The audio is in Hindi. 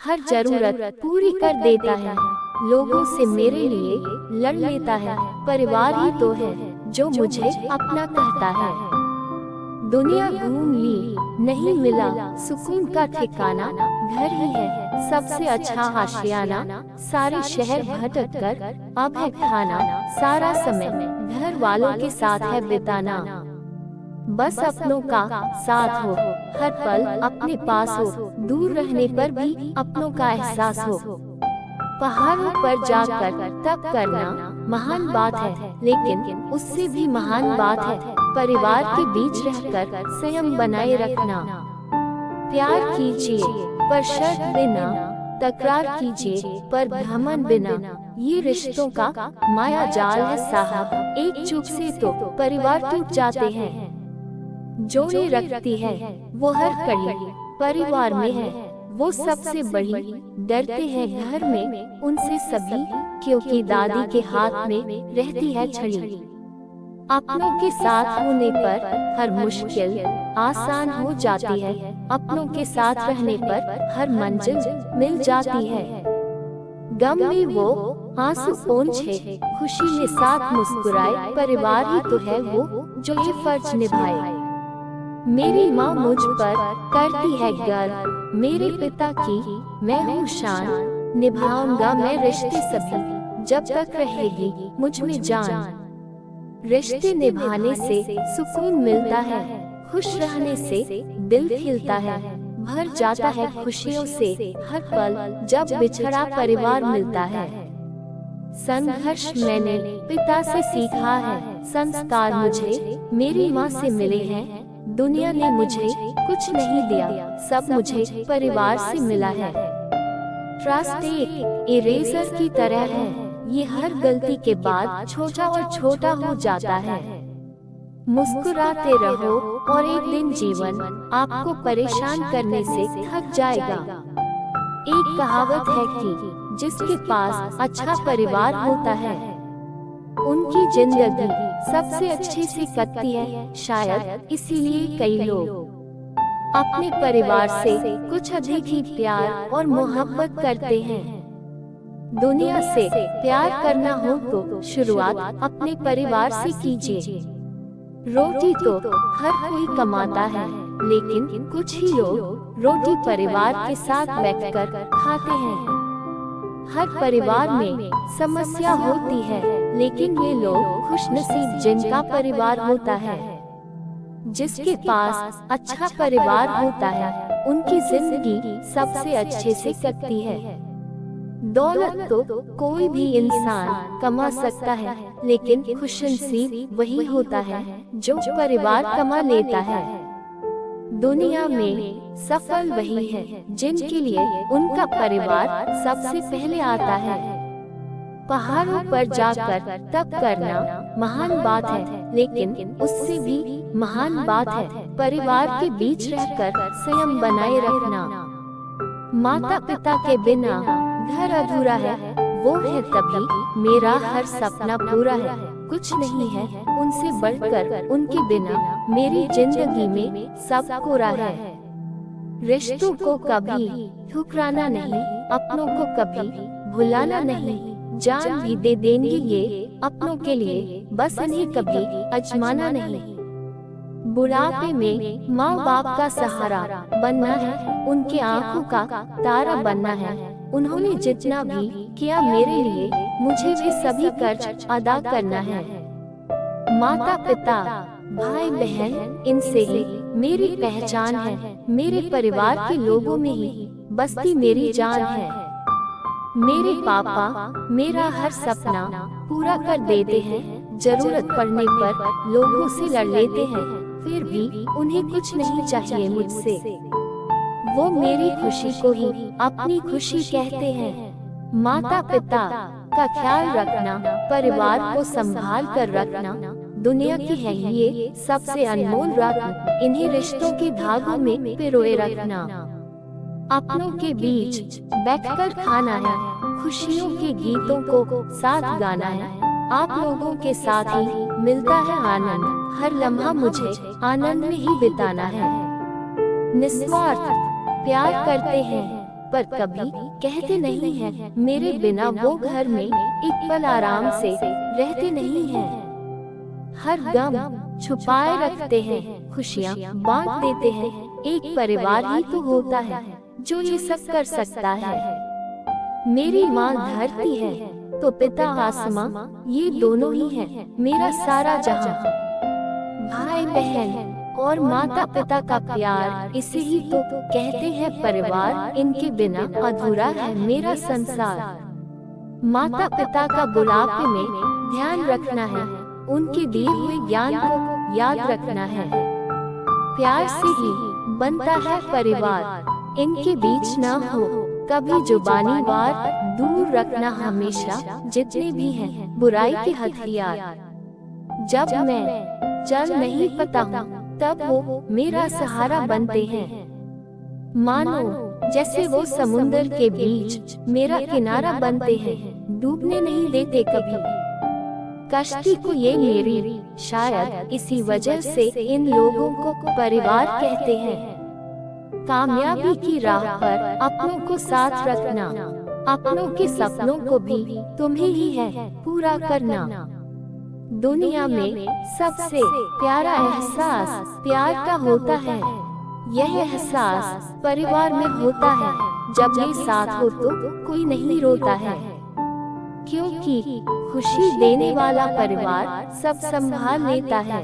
हर जरूरत पूरी कर देता है, लोगों से मेरे लिए लड़ लेता है। परिवार ही तो है जो मुझे अपना कहता है। दुनिया घूम ली, नहीं मिला सुकून का ठिकाना, घर ही है सबसे अच्छा आशियाना। सारे शहर भटक कर अब है खाना, सारा समय घर वालों के साथ है बिताना। बस अपनों का साथ हो, हर पल अपने पास हो, दूर रहने पर भी अपनों का एहसास हो। पहाड़ों पर जाकर तप करना महान बात है, लेकिन उससे भी महान बात है परिवार के बीच रहकर संयम बनाए रखना। प्यार कीजिए पर शर्त बिना, तकरार कीजिए पर घमंड बिना। ये रिश्तों का माया जाल है साहब, एक चूक से तो परिवार टूट जाते हैं। जोड़े रखती है वो हर कड़ी, परिवार में है वो सबसे बड़ी। डरते हैं घर में उनसे सभी, क्योंकि दादी के हाथ में रहती है छड़ी। अपनों के साथ होने पर हर मुश्किल आसान हो जाती है, अपनों के साथ रहने पर हर मंजिल मिल जाती है। गम में वो आंसू पोंछे, खुशी में साथ मुस्कुराए, परिवार ही तो है वो जो ये फर्ज निभाए। मेरी माँ मुझ पर करती है गर्व, मेरे पिता की मैं हूँ शान। निभाऊंगा मैं रिश्ते सभी, जब तक रहेगी मुझ में जान। रिश्ते निभाने से सुकून मिलता है, खुश रहने से दिल खिलता है, भर जाता है खुशियों से हर पल जब बिछड़ा परिवार मिलता है। संघर्ष मैंने पिता से सीखा है, संस्कार मुझे मेरी माँ से मिले हैं। दुनिया ने मुझे कुछ नहीं दिया, सब मुझे परिवार से मिला है। ट्रस्ट एक इरेजर की तरह है, ये हर गलती के बाद छोटा और छोटा हो जाता है। मुस्कुराते रहो और एक दिन जीवन आपको परेशान करने से थक जाएगा। एक कहावत है कि जिसके पास अच्छा परिवार होता है उनकी जिंदगी सबसे अच्छे से कटती है। शायद इसीलिए कई लोग अपने परिवार से कुछ अधिक ही प्यार और मोहब्बत करते हैं। दुनिया से प्यार करना हो तो शुरुआत अपने परिवार से कीजिए। रोटी तो हर कोई कमाता है, लेकिन कुछ ही लोग रोटी परिवार के साथ बैठकर खाते हैं। हर परिवार में समस्या होती है, लेकिन वे लोग खुशनसीब जिनका परिवार होता है। जिसके पास अच्छा परिवार होता है उनकी जिंदगी सबसे अच्छे से कटती है। दौलत तो कोई भी इंसान कमा सकता है, लेकिन खुशनसीब वही होता है जो परिवार कमा लेता है। दुनिया में सफल वही है जिनके लिए उनका परिवार सबसे पहले आता है। पहाड़ों पर जाकर तप करना महान बात है, लेकिन उससे भी महान बात है परिवार के बीच रहकर संयम बनाए रखना। माता पिता के बिना घर अधूरा है, वो है तभी मेरा हर सपना पूरा है। कुछ नहीं है उनसे बढ़कर, उनके बिना मेरी जिंदगी में सब कोरा है। रिश्तों को कभी ठुकराना नहीं, अपनों को कभी भुलाना नहीं। जान भी दे देंगे ये अपनों के लिए, बस इन्हें कभी अजमाना नहीं। बुढ़ापे में माँ बाप का सहारा बनना है, उनके आंखों का तारा बनना है। उन्होंने जितना भी किया मेरे लिए, मुझे भी सभी कर्ज अदा करना है। माता पिता भाई बहन इनसे ही मेरी पहचान है, मेरे परिवार के लोगों में ही बसती मेरी जान है। मेरे पापा मेरा हर सपना पूरा कर देते हैं, जरूरत पड़ने पर लोगों से लड़ लेते हैं, फिर भी उन्हें कुछ नहीं चाहिए मुझसे। वो मेरी खुशी को ही अपनी खुशी कहते हैं। माता पिता का ख्याल रखना, परिवार को संभाल कर रखना दुनिया की है ये सबसे अनमोल रत्न। इन्हीं रिश्तों के धागों में पिरोए रखना। अपनों के बीच बैठकर खाना है, खुशियों के गीतों को साथ गाना है। आप लोगों के साथ ही मिलता है आनंद, हर लम्हा मुझे आनंद में ही बिताना है। निस्वार्थ प्यार करते हैं, पर कभी कहते नहीं हैं मेरे बिना वो घर में एक पल आराम से रहते नहीं हैं। हर गम छुपाए रखते हैं, खुशियाँ बांट देते हैं। एक परिवार ही तो होता है जो ये सब कर सकता है। मेरी माँ धरती है तो पिता आसमां, ये दोनों ही हैं मेरा सारा जहां। भाई बहन और माता पिता का प्यार, इसे ही तो कहते हैं परिवार। इनके बिना अधूरा है मेरा संसार। माता पिता का बुढ़ापे में ध्यान रखना है, उनके दिए हुए ज्ञान को याद रखना है। प्यार से ही बनता है परिवार, इनके बीच ना हो कभी जुबानी वार। दूर रखना हमेशा जितने भी हैं बुराई के हथियार। जब मैं चल नहीं पाता हूँ तब वो मेरा सहारा बनते हैं। मानो जैसे वो समुंदर के बीच मेरा किनारा बनते हैं, डूबने नहीं देते कभी कश्ती को ये मेरी। शायद इसी वजह से इन लोगों को परिवार कहते हैं। कामयाबी की राह पर अपनों को साथ रखना, अपनों के सपनों को भी तुम्हें ही है पूरा करना। दुनिया में सबसे प्यारा एहसास प्यार का होता है। यह एहसास परिवार में होता है, जब ये साथ हो तो कोई नहीं रोता है। क्योंकि खुशी देने वाला परिवार सब संभाल लेता है।